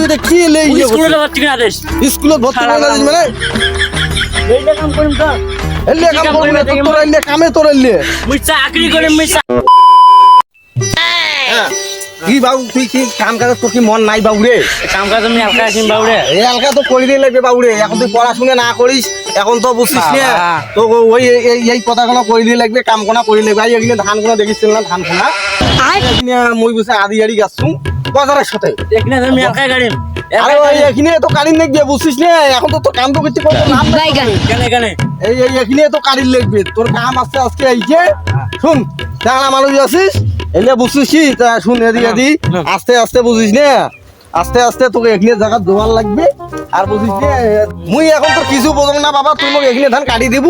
এটা কি এলে স্কুলে ভর্তি করে আদেশ স্কুলে ভর্তি করে না মানে এইটা কাম করিম তো এলে কাম করবি না তোর এলে কামে তোর এলে মুই চাকরি করিম মুই কি বাবু তুই কি কাম কাজ তোর কি মন নাই বাবু রে কাম কাজ আমি হালকা আছিম বাবুরে এই হালকা তো করে দিয়ে লাগবে বাবু রে এখন তুই পড়াশোনা না করিস এখন তো বুঝছিস না তো ওই এই কথাগুলো করে দিয়ে লাগবে কাম কোনা করে লাগবে এই এখানে ধান কোনা দেখিছিল না ধান কোনা এখানে মই বসে আদি আড়ি গাছছুম বাজারের সাথে এখানে আমি হালকা গাড়িম আরে ওই এখানে তো কারিন লাগবে বুঝছিস না এখন তো কাম তো করতে করতে নাম নাই কেন কেন এই এখানে তো কারিন লাগবে তোর কাম আসছে আজকে এই যে শুন টানা মানুষ আছিস এলে বুঝছিস তা শুন এদি আস্তে আস্তে বুঝিস না আস্তে আস্তে তোকে এখানে জায়গা দোয়ার লাগবে আর বুঝিস না মুই এখন তো কিছু বুঝব না বাবা তুই মোক এখানে ধান কাটি দিব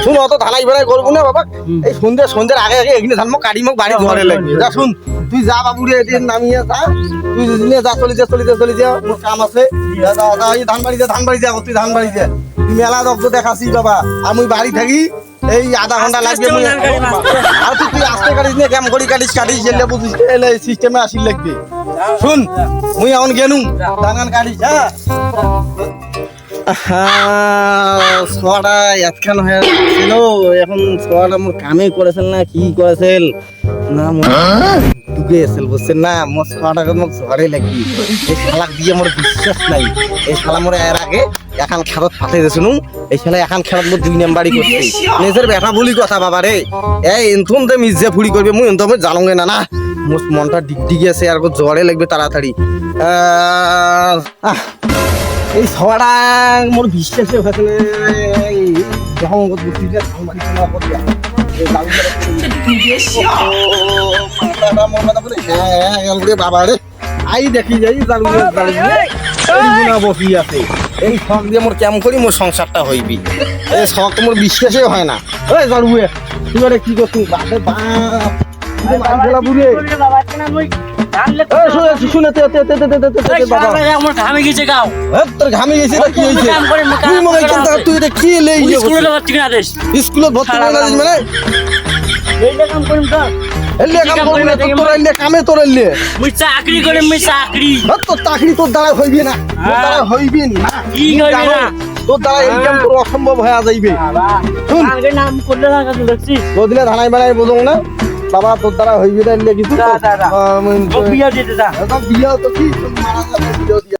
শুন অত ধানাই বেড়াই করবো না বাবা এই সন্ধ্যের আগে আগে এখানে ধান মোক কাটি মোক বাড়ি ধরে লাগবে যা শুন তুই যা বাবু রে এদিন নামিয়ে যা তুই যা চলি যা মোর কাম আছে ধান বাড়ি যা তুই ধান বাড়ি যা তুই মেলা দগ্ধ দেখাচ্ছি বাবা আমি বাড়ি থাকি এই আধা ঘন্টা লাগবে আর তুই আস্তে কাটিস না কেমন করি কাটিস এলে বুঝিস এলে সিস্টেমে আসিল লাগবে শুন মুই এখন গেনু ধান কাটিস ছোয়াটা একখান হয়ে ছিল এখন ছোয়াটা মোর কামে করেছিল না কি করেছিল না ঢুকে এসেছিল বুঝছেন না মোর ছোয়াটাকে মোক ঝড়ে লাগবি এই শালাক দিয়ে মোর বিশ্বাস নাই এই শালা মোর এর আগে এখন খেলত ফাটে দিয়েছিল এই শালা এখন খেলত মোর 2 নাম্বারই করছে নিজের বেটা বলি কথা বাবা রে এই এনথুম তো মিজে ফুড়ি করবে মুই এনথুম জানোগে না মোর মনটা ডিগডিগে আছে আর জ্বরে লাগবে তাড়াতাড়ি এই ছড়া মোর বিশ্বাসে হয়েছে যখন বাবা রে আই দেখি যাই বসি আছে এই শখ দিয়ে মোর কেমন করি মোর সংসারটা হইবি এই শখ মোর বিশ্বাসে হয় না ওই জারুয়ে তুই আরে কি করছিস বাপে বাপ বুড়ে ঘামে গেছে গাও তোর ঘামে গেছে কি হয়েছে তুই মনে তুই এটা কি এলে স্কুলে ভর্তি করে আদেশ স্কুলে ভর্তি করে না মানে এইটা কাম করিম তো এলে কাম করবি না তোর এলে কামে তোর এলে মুই চাকরি করিম মুই চাকরি তোর চাকরি তোর দ্বারা হইবি না তোর দ্বারা হইবি না কি হইবে না তোর দ্বারা এই কাম তোর অসম্ভব হয়ে যাইবে শুন আগে নাম করলে না কাজ দেখছি বদলে ধানাই বানাই বলুন না বাবা তোর দ্বারা হইবি না এলে কিছু বিয়া দিতে যা বিয়া তো কি মারা যাবে বিয়া